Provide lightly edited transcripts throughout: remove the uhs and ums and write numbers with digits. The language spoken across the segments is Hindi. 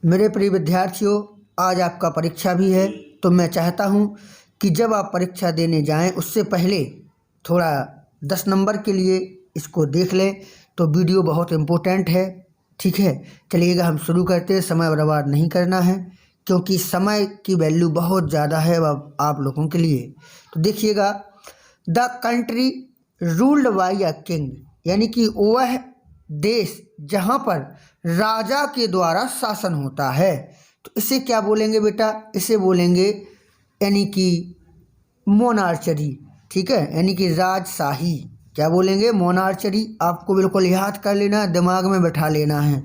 मेरे प्रिय विद्यार्थियों, आज आपका परीक्षा भी है, तो मैं चाहता हूँ कि जब आप परीक्षा देने जाएं उससे पहले थोड़ा 10 नंबर के लिए इसको देख लें। तो वीडियो बहुत इम्पोर्टेंट है, ठीक है। चलिएगा हम शुरू करते हैं। समय बर्बाद नहीं करना है क्योंकि समय की वैल्यू बहुत ज़्यादा है अब आप लोगों के लिए। तो देखिएगा, the country ruled by a king, यानी कि वह देश जहाँ पर राजा के द्वारा शासन होता है। तो इसे क्या बोलेंगे बेटा? इसे बोलेंगे यानी कि मोनार्चरी, ठीक है, यानी कि राजशाही। क्या बोलेंगे? मोनार्चरी। आपको बिल्कुल याद कर लेना, दिमाग में बैठा लेना है।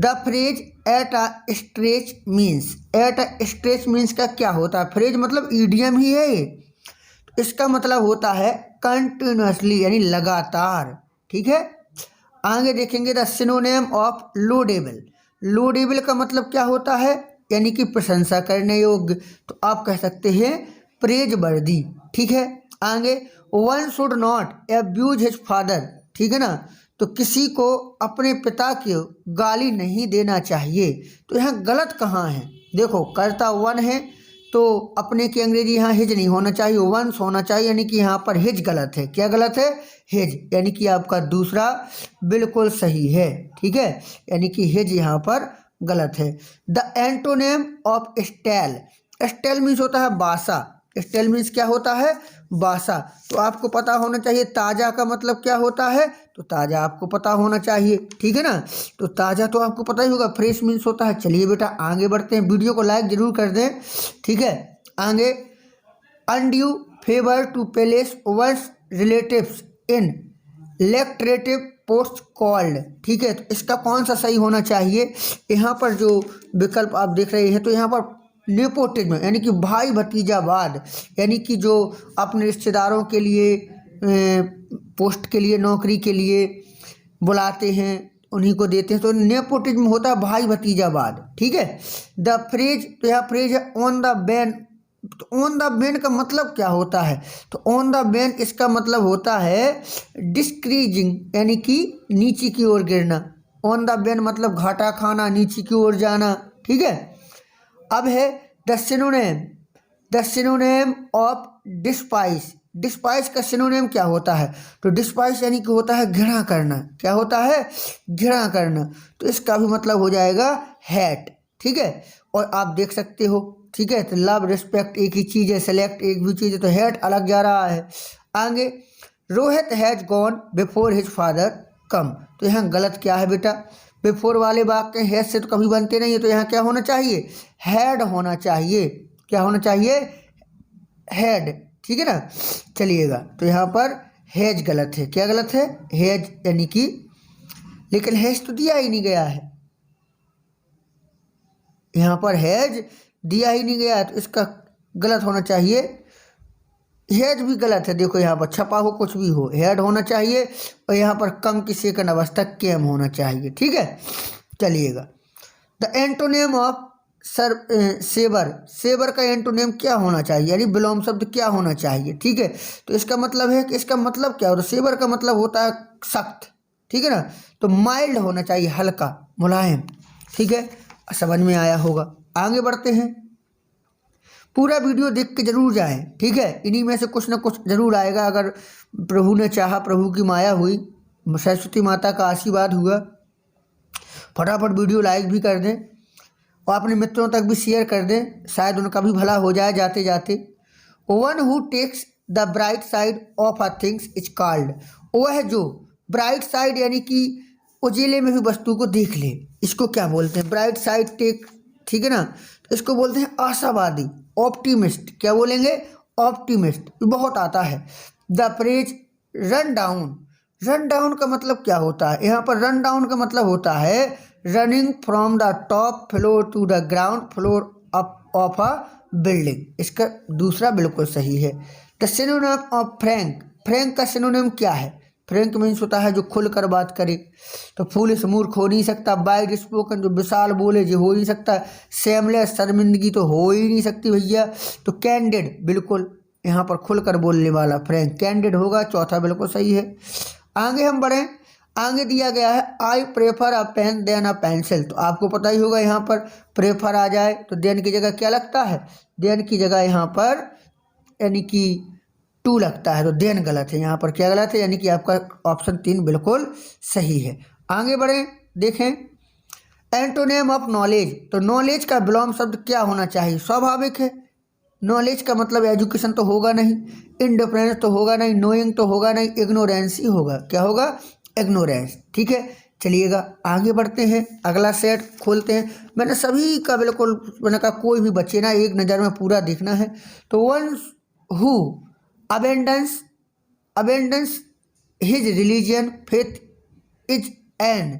The phrase at a stretch means, at a stretch means का क्या होता है? फ्रेज मतलब ईडियम ही है ये। इसका मतलब होता है कंटिन्यूसली, यानी लगातार, ठीक है। आगे देखेंगे the synonym of loadable. Loadable का मतलब क्या होता है? यानी कि प्रशंसा करने योग्य। तो आप कह सकते हैं प्रेज वर्दी, ठीक है। आगे one should not abuse his father, ठीक है ना। तो किसी को अपने पिता को गाली नहीं देना चाहिए। तो यहाँ गलत कहाँ है? देखो, कर्ता वन है तो अपने की अंग्रेजी यहाँ हिज नहीं होना चाहिए, वंस होना चाहिए, यानी कि यहाँ पर हिज गलत है। क्या गलत है? हिज, यानी कि आपका दूसरा बिल्कुल सही है, ठीक है, यानी कि हिज यहाँ पर गलत है। The antonym of stale, stale means होता है बासा। स्टेल मीन्स क्या होता है? बासा। तो आपको पता होना चाहिए ताज़ा का मतलब क्या होता है। तो ताज़ा आपको पता होना चाहिए, ठीक है ना। तो ताज़ा तो आपको पता ही होगा। फ्रेश मीन्स होता है। चलिए बेटा आगे बढ़ते हैं। वीडियो को लाइक जरूर कर दें, ठीक है। आगे undue favour to place one's relatives in lucrative post called, ठीक है। तो इसका कौन सा सही होना चाहिए? यहाँ पर जो विकल्प आप देख रहे हैं, तो यहाँ पर नेपोटिज्म यानी कि भाई भतीजावाद, यानी कि जो अपने रिश्तेदारों के लिए पोस्ट के लिए, नौकरी के लिए बुलाते हैं, उन्हीं को देते हैं। तो नेपोटिज्म होता है भाई भतीजावाद, ठीक है। द फ्रेज, तो यहाँ फ्रेज है ऑन द बैन। तो ऑन द बैन का मतलब क्या होता है? तो ऑन द बैन इसका मतलब होता है डिस्क्रीजिंग, यानी कि नीचे की ओर गिरना। ऑन द बैन मतलब घाटा खाना, नीचे की ओर जाना, ठीक है। अब है the synonym, the synonym of despise. Despise का सिनोनिम क्या होता है? तो डिस्पाइस यानी कि होता है घृणा करना। क्या होता है? घृणा करना। तो इसका भी मतलब हो जाएगा हैट, ठीक है। और आप देख सकते हो, ठीक है। तो लव रिस्पेक्ट एक ही चीज़ है, सेलेक्ट एक भी चीज़ है, तो हैट अलग जा रहा है। आगे Rohit has gone before his father कम। तो यहाँ गलत क्या है बेटा? बिफोर वाले वाक्य हैज से तो कभी बनते नहीं है, तो यहाँ क्या होना चाहिए? हैड होना चाहिए। क्या होना चाहिए? हैड, ठीक है ना। चलिएगा, तो यहाँ पर हैज गलत है। क्या गलत है? हैज, यानी कि, लेकिन हैज तो दिया ही नहीं गया है। यहाँ पर हैज दिया ही नहीं गया है, तो इसका गलत होना चाहिए। हैज भी गलत है। देखो यहाँ पर छपा हो कुछ भी हो, हैड होना चाहिए। और यहाँ पर कम की सेकंड अवस्था केम होना चाहिए, ठीक है। चलिएगा, the antonym of savour, savour का एंटोनेम क्या होना चाहिए? यानी विलोम शब्द क्या होना चाहिए, ठीक है। तो इसका मतलब है कि इसका मतलब क्या होता है? सेवर का मतलब होता है सख्त, ठीक है ना। तो माइल्ड होना चाहिए, हल्का, मुलायम, ठीक है। समझ में आया होगा। आगे बढ़ते हैं। पूरा वीडियो देख के जरूर जाएं, ठीक है। इन्हीं में से कुछ ना कुछ जरूर आएगा, अगर प्रभु ने चाहा, प्रभु की माया हुई, सरस्वती माता का आशीर्वाद हुआ। फटाफट वीडियो लाइक भी कर दें और अपने मित्रों तक भी शेयर कर दें, शायद उनका भी भला हो जाए जाते जाते। One who takes the bright side of a things is called, वह जो ब्राइट साइड यानी कि उजेले में भी वस्तु को देख ले, इसको क्या बोलते हैं? ब्राइट साइड टेक, ठीक है ना। तो इसको बोलते हैं आशावादी, ऑप्टिमिस्ट। क्या बोलेंगे? ऑप्टिमिस्ट। बहुत आता है। The phrase run down, run down का मतलब क्या होता है? यहाँ पर रन डाउन का मतलब होता है running from the top floor to the ground floor of a building. इसका दूसरा बिल्कुल सही है। The synonym of frank, frank का सिनोनिम क्या है? फ्रैंक मीन्स होता है जो खुलकर बात करे। तो फूलिश मूर्ख हो नहीं सकता। वाइड स्पोकन जो विशाल बोले जो हो नहीं सकता। सेमलेस शर्मिंदगी तो हो ही नहीं सकती भैया। तो कैंडिड, बिल्कुल यहाँ पर खुलकर बोलने वाला फ्रैंक कैंडिड होगा, चौथा बिल्कुल सही है। आगे हम बढ़ें। आगे दिया गया है I prefer a pen than a pencil. तो आपको पता ही होगा यहाँ पर प्रेफर आ जाए तो देन की जगह क्या लगता है, देन की जगह यहाँ पर यानी कि टू लगता है, तो देन गलत है, यहाँ पर क्या गलत है, यानी कि आपका ऑप्शन 3 बिल्कुल सही है। आगे बढ़ें, देखें एंटोनिम ऑफ नॉलेज। तो नॉलेज का विलोम शब्द क्या होना चाहिए, स्वाभाविक है नॉलेज का मतलब एजुकेशन तो होगा नहीं, इंडिफरेंस तो होगा नहीं, नोइंग तो होगा नहीं, इग्नोरेंस ही होगा। क्या होगा, इग्नोरेंस। ठीक है, चलिएगा आगे बढ़ते हैं, अगला सेट खोलते हैं। मैंने सभी का बिल्कुल, मैंने कहा कोई भी बच्चे ना एक नज़र में पूरा देखना है। तो one who abundance abundance his religion faith is an.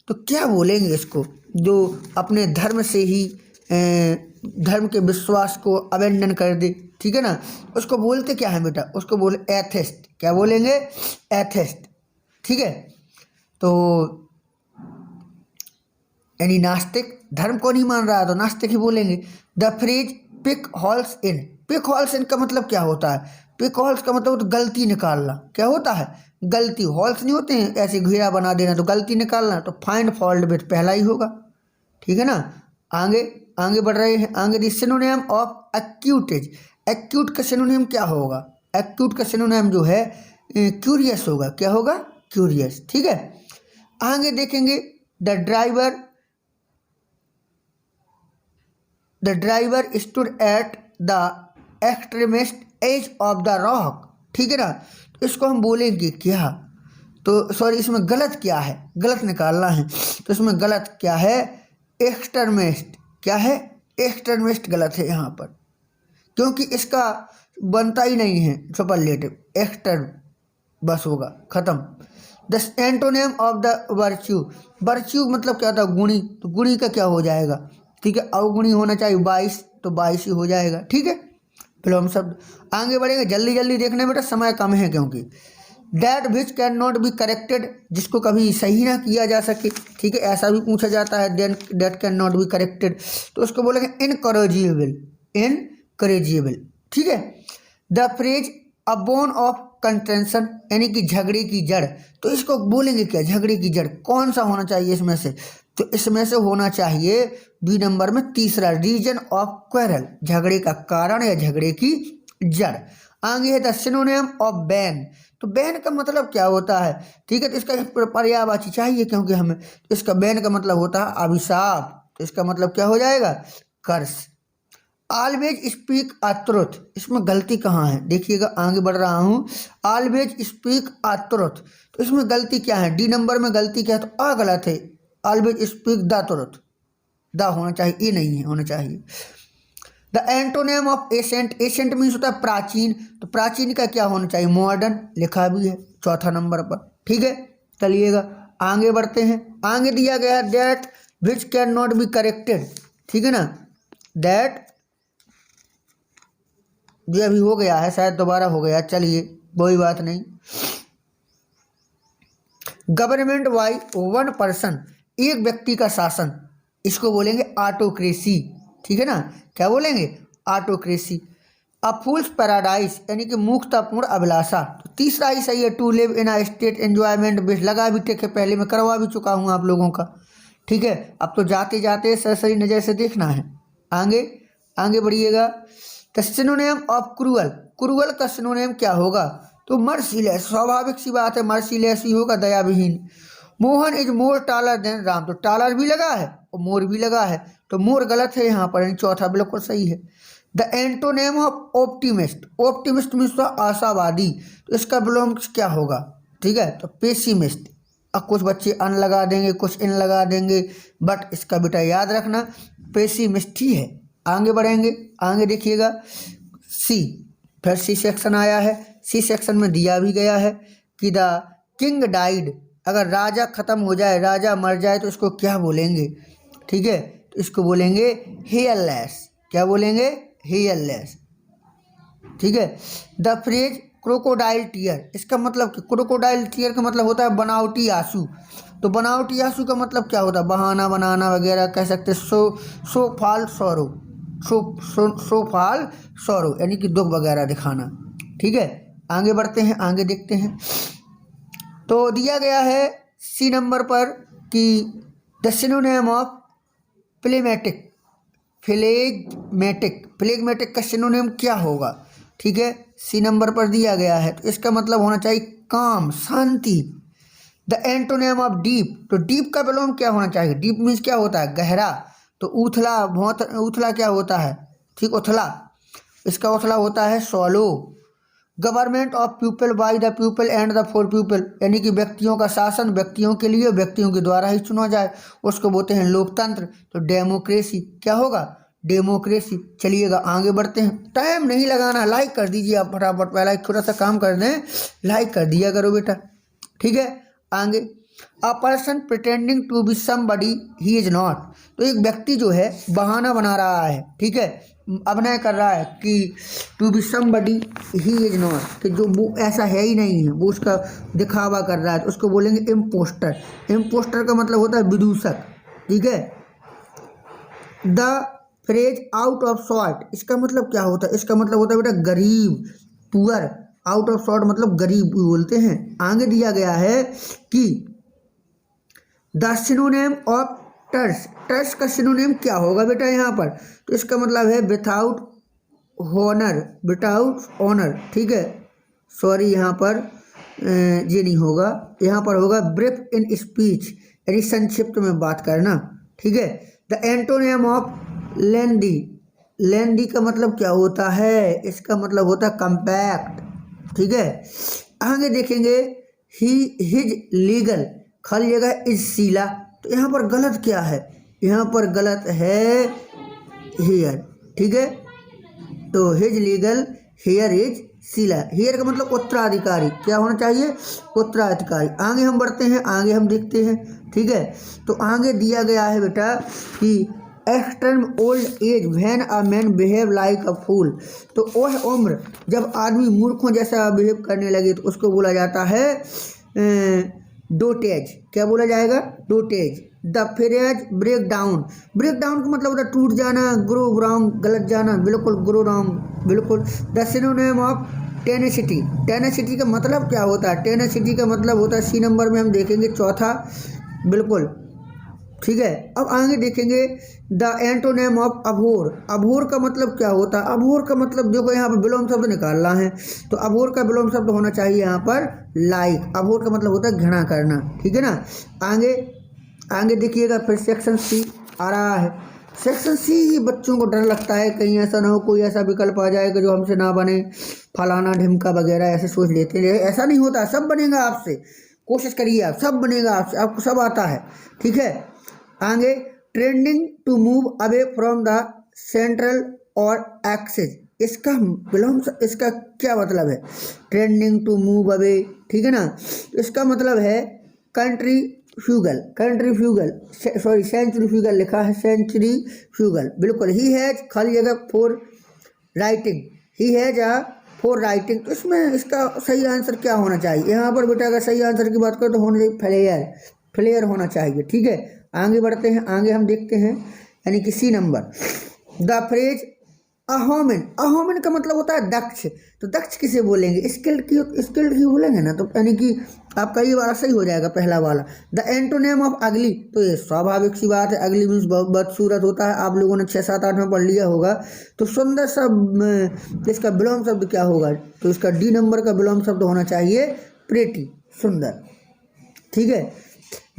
तो क्या बोलेंगे इसको, जो अपने धर्म से ही धर्म के विश्वास को अबेंडन कर दे, ठीक है ना, उसको बोलते क्या है बेटा, उसको बोले एथेस्ट। क्या बोलेंगे, एथेस्ट। ठीक है, तो यानी नास्तिक, धर्म को नहीं मान रहा तो नास्तिक ही बोलेंगे। The phrase pick holes in, pick holes in का मतलब क्या होता है, पिक होल्स का मतलब तो गलती निकालना। क्या होता है, गलती। होल्स नहीं होते हैं ऐसे घेरा बना देना, तो गलती निकालना, तो फाइंड फॉल्ट विथ पहला ही होगा। ठीक है ना, आगे बढ़ रहे हैं। आगे दी सिनोनिम ऑफ एक्यूटेज। एक्यूट का सिनोनिम क्या होगा, एक्यूट का सिनोनिम जो है क्यूरियस होगा। क्या होगा, क्यूरियस। ठीक है, आगे देखेंगे the driver stood at the extremist edge of the rock. ठीक है ना, तो इसको हम बोलेंगे क्या, तो सॉरी इसमें गलत क्या है, गलत निकालना है। तो इसमें गलत क्या है, एक्सट्रीमिस्ट। क्या है, एक्सट्रीमिस्ट गलत है यहाँ पर, क्योंकि इसका बनता ही नहीं है सुपरलेटिव, एक्सटर बस होगा, खत्म। The antonym of the virtue. Virtue मतलब क्या होता है, गुणी। तो गुणी का क्या हो जाएगा, ठीक है, अवगुणी होना चाहिए 22, तो 22 ही हो जाएगा। ठीक है, विलोम शब्द। आगे बढ़ेंगे, जल्दी जल्दी देखने बेटा, समय कम है क्योंकि। That which can not be corrected, जिसको कभी सही ना किया जा सके। ठीक है, ऐसा भी पूछा जाता है, then that can not be corrected, तो उसको बोलेंगे इनकरेजिबल, इनकरेजिबल। ठीक है, the phrase a bone of contention, यानी कि झगड़े की जड़। तो इसको बोलेंगे क्या, झगड़े की जड़ कौन सा होना चाहिए इसमें से, तो इसमें से होना चाहिए बी नंबर में तीसरा, रीजन ऑफ क्वेरल, झगड़े का कारण या झगड़े की जड़। आगे है द सिनोनिम ऑफ बैन। तो बैन का मतलब क्या होता है, ठीक है, तो इसका पर्यायवाची चाहिए क्योंकि हमें, तो इसका बैन का मतलब होता है अभिशाप, तो इसका मतलब क्या हो जाएगा, कर्स। ऑलवेज स्पीक अ ट्रुथ, इसमें गलती कहाँ है, देखिएगा आगे बढ़ रहा हूँ। ऑलवेज स्पीक अ ट्रुथ, तो इसमें गलती क्या है, डी नंबर में गलती क्या है, तो अ गलत है। Always speak the truth, the होना चाहिए, ये नहीं है, होना चाहिए। The antonym of ancient. Ancient means होता है प्राचीन, तो प्राचीन का क्या होना चाहिए, मॉडर्न, लिखा भी है चौथा नंबर पर। ठीक है, चलिएगा आगे बढ़ते हैं। आगे दिया गया है that which can not be corrected. ठीक है ना, दैट ये अभी हो गया है, शायद दोबारा हो गया, चलिए कोई बात नहीं। गवर्नमेंट बाई वन पर्सन, एक व्यक्ति का शासन, इसको बोलेंगे ऑटोक्रेसी। ठीक है ना, क्या बोलेंगे, ऑटोक्रेसी। अ फूल्स पैराडाइज, यानी कि मुक्तापूर्ण अभिलाषा। तो तीसरा ही सही है, to live in a state enjoyment based, लगा भी टेक है, पहले मैं करवा भी चुका हूँ आप लोगों का। ठीक है, अब तो जाते जाते सरसरी नज़र से देखना है। आगे बढ़िएगा। The synonym of cruel. Cruel का सिनोनिम क्या होगा, तो मर्सीलेस, स्वाभाविक सी बात है, मर्सीलेस ही होगा, दया विहीन। Mohan is more taller than Ram, तो टालर भी लगा है और मोर भी लगा है, तो मोर गलत है यहाँ पर, चौथा बिल्कुल सही है। The antonym of optimist. Optimist means आशावादी, तो इसका विलोम क्या होगा, ठीक है, तो पेसिमिस्ट। अब कुछ बच्चे अन लगा देंगे, कुछ इन लगा देंगे, बट इसका बेटा याद रखना पेसिमिस्ट ही है। आगे बढ़ेंगे, आगे देखिएगा सी, फिर सी सेक्शन आया है। सी सेक्शन में दिया भी गया है कि द किंग डाइड, अगर राजा खत्म हो जाए, राजा मर जाए, तो इसको क्या बोलेंगे, ठीक है, तो इसको बोलेंगे हेयरलेस। क्या बोलेंगे, हेयरलेस। ठीक है, द फ्रेज क्रोकोडाइल टीयर, इसका मतलब क्रोकोडाइल टीयर का मतलब होता है बनावटी आंसू। तो बनावटी आंसू का मतलब क्या होता है, बहाना बनाना वगैरह कह सकते। सो फाल सौरो, सो फाल सौरो, यानी कि दुख वगैरह दिखाना। ठीक है, आगे बढ़ते हैं, आगे देखते हैं। तो दिया गया है सी नंबर पर कि the synonym of phlegmatic, phlegmatic का सिनोनिम क्या होगा। ठीक है, सी नंबर पर दिया गया है, तो इसका मतलब होना चाहिए काम, शांति। द एंटोनिम ऑफ डीप, तो डीप का विलोम क्या होना चाहिए। डीप मीन्स क्या होता है, गहरा। तो उथला, बहुत उथला क्या होता है, ठीक, उथला, इसका उथला होता है सॉलो। Government of people, by the people and the for people, यानी कि व्यक्तियों का शासन व्यक्तियों के लिए, व्यक्तियों के द्वारा ही चुना जाए, उसको बोलते हैं लोकतंत्र। तो डेमोक्रेसी क्या होगा, डेमोक्रेसी। चलिएगा आगे बढ़ते हैं, टाइम नहीं लगाना, लाइक कर दीजिए आप फटाफट, पहला एक छोटा सा काम कर दें, लाइक कर दिया करो बेटा। ठीक है, आगे। A person pretending to be somebody he is not, तो एक व्यक्ति जो है बहाना बना रहा है, ठीक है, अभिनय कर रहा है कि to be somebody he is not, कि जो वो ऐसा है ही नहीं है, वो उसका दिखावा कर रहा है, तो उसको बोलेंगे इम्पोस्टर। इम्पोस्टर का मतलब होता है विदूषक। ठीक है, the phrase out of sort, इसका मतलब क्या होता है, इसका मतलब होता है बेटा गरीब, पुअर। आउट ऑफ सॉर्ट मतलब गरीब बोलते हैं। आगे दिया गया है कि द सिनोनिम ऑफ टर्स, टर्स का सिनोनिम क्या होगा बेटा यहाँ पर, तो इसका मतलब है विथआउट हॉनर, विथआउट ऑनर। ठीक है, सॉरी यहाँ पर ये नहीं होगा, यहाँ पर होगा ब्रीफ इन स्पीच, यानी संक्षिप्त में बात करना। ठीक है, द एंटोनिम ऑफ लेंदी, लेंदी का मतलब क्या होता है, इसका मतलब होता है कम्पैक्ट। ठीक है, आगे देखेंगे ही हिज लीगल, खाली जगह इज सीला, तो यहाँ पर गलत क्या है, यहाँ पर गलत है हेयर। ठीक है, तो हिज लीगल हेयर इज सीला, हेयर का मतलब उत्तराधिकारी, क्या होना चाहिए, उत्तराधिकारी। आगे हम बढ़ते हैं, आगे हम देखते हैं। ठीक है, तो आगे दिया गया है बेटा कि extreme old age when a man behave like a fool, तो वह उम्र जब आदमी मूर्खों जैसा बिहेव करने लगे तो उसको बोला जाता है डोटेज। क्या बोला जाएगा, dotage. The phrase break down, break down का मतलब होता है टूट जाना, ग्रो रॉन्ग, गलत जाना, बिल्कुल ग्रो रॉन्ग, बिल्कुल। The synonym of tenacity, tenacity का मतलब क्या होता है, टेनेसिटी का मतलब होता है सी नंबर में हम देखेंगे चौथा, बिल्कुल। ठीक है, अब आगे देखेंगे the antonym of Abor, Abor का मतलब क्या होता है, अभोर का मतलब देखो यहाँ पर विलोम शब्द निकालना है, तो अभोर का विलोम शब्द होना चाहिए यहाँ पर लाइक, अभोर का मतलब होता है घृणा करना। ठीक है ना, आगे आगे देखिएगा, फिर सेक्शन सी आ रहा है। सेक्शन सी बच्चों को डर लगता है कहीं ऐसा ना हो, कोई ऐसा विकल्प आ जाएगा जो हमसे ना बने, फलाना ढिमका वगैरह ऐसे सोच लेते हैं, ऐसा नहीं होता, सब बनेगा आपसे, कोशिश करिए आप, सब बनेगा आपसे, आपको सब आता है। ठीक है, आगे trending to move away from the central और एक्सेस, इसका विलोम, इसका क्या मतलब है, ट्रेंडिंग टू मूव अवे। ठीक है ना, इसका मतलब है country fugal, country fugal, sorry century fugal लिखा है, सेंचुरी फ्यूगल, बिल्कुल। ही हैज खाली जगह for writing, he has a for writing, तो इसमें इसका सही आंसर क्या होना चाहिए, यहाँ पर बेटा अगर सही आंसर की बात करें तो होना चाहिए फ्लेयर, फ्लेयर होना चाहिए। ठीक है, आगे बढ़ते हैं, आगे हम देखते हैं, यानी कि सी नंबर द फ्रेज अहोमिन, अहोमिन का मतलब होता है दक्ष, तो दक्ष किसे बोलेंगे, स्किल्ड की, स्किल्ड की बोलेंगे ना, तो यानी कि आपका ये वाला सही हो जाएगा पहला वाला। द एंटोनिम ऑफ अगली, तो ये स्वाभाविक सी बात है, अगली मीन्स बदसूरत होता है, आप लोगों ने 6, 7, 8 में पढ़ लिया होगा। तो सुंदर शब्द, इसका विलोम शब्द क्या होगा, तो इसका डी नंबर का विलोम शब्द होना चाहिए प्रेटी, सुंदर। ठीक है,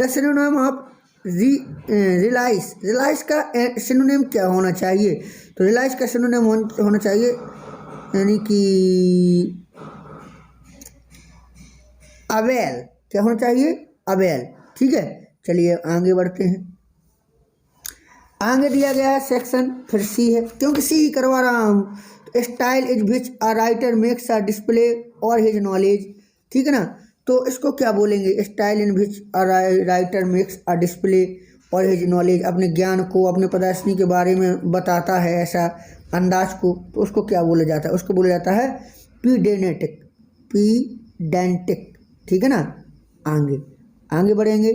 the synonym of release, release का सिनोनिम क्या होना चाहिए, तो रिलाइस का सिनोनिम होना चाहिए यानी कि अवेल, क्या होना चाहिए, अवेल। ठीक है, चलिए आगे बढ़ते हैं, आगे दिया गया है सेक्शन, फिर सी है, क्योंकि सी ही करवा रहा हूँ। Style is which a writer makes a display और हिज नॉलेज। ठीक है ना, तो इसको क्या बोलेंगे, style in which a writer makes a display और हिज नॉलेज, अपने ज्ञान को, अपने प्रदर्शनी के बारे में बताता है ऐसा अंदाज को, तो उसको क्या बोला जाता है, उसको बोला जाता है पीडेनेटिक, पीडेंटिक। ठीक है ना, आगे आगे बढ़ेंगे।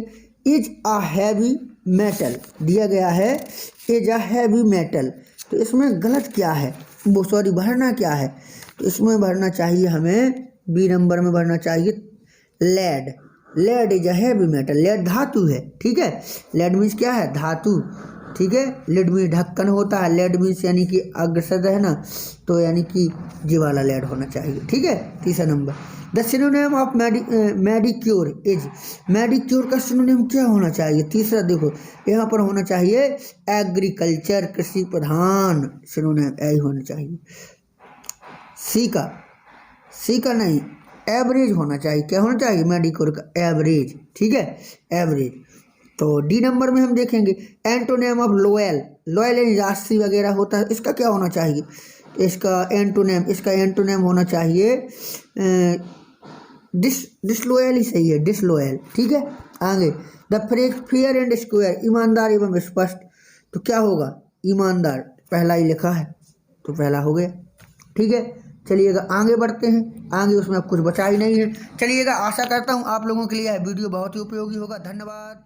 इज अ हैवी मेटल दिया गया है, इज अ हैवी मेटल, तो इसमें गलत क्या है, वो सॉरी भरना क्या है, तो इसमें भरना चाहिए हमें बी नंबर में भरना चाहिए lead. Lead is a heavy metal, lead धातु है, ठीक है। लेड मीन्स क्या है, धातु, ठीक है। लेड मीन्स ढक्कन होता है, लेड मीन्स यानी कि अग्रसर है ना, तो यानी कि ये वाला लेड होना चाहिए, ठीक है। तीसरा number, the synonym of mediocre is, mediocre का सिनोनिम क्या होना चाहिए। तीसरा देखो यहाँ पर होना चाहिए एग्रीकल्चर, कृषि प्रधान, सिनोनिम यही होना चाहिए। सी का नहीं, एवरेज होना चाहिए। क्या होना चाहिए, मेडिक्योर का एवरेज, ठीक है, एवरेज। तो डी नंबर में हम देखेंगे एंटोनिम ऑफ लोयल, लोयल यानी राशि वगैरह होता है, इसका क्या होना चाहिए, इसका एंटोनिम होना चाहिए डिसलॉयल ही सही है, डिसलॉयल, ठीक है। आगे, the phrase fair and square, ईमानदार एवं स्पष्ट, तो क्या होगा, ईमानदार, पहला ही लिखा है तो पहला हो गया, ठीक है। चलिएगा आगे बढ़ते हैं, आगे उसमें अब कुछ बचा ही नहीं है। चलिएगा, आशा करता हूँ आप लोगों के लिए यह वीडियो बहुत ही उपयोगी होगा। धन्यवाद।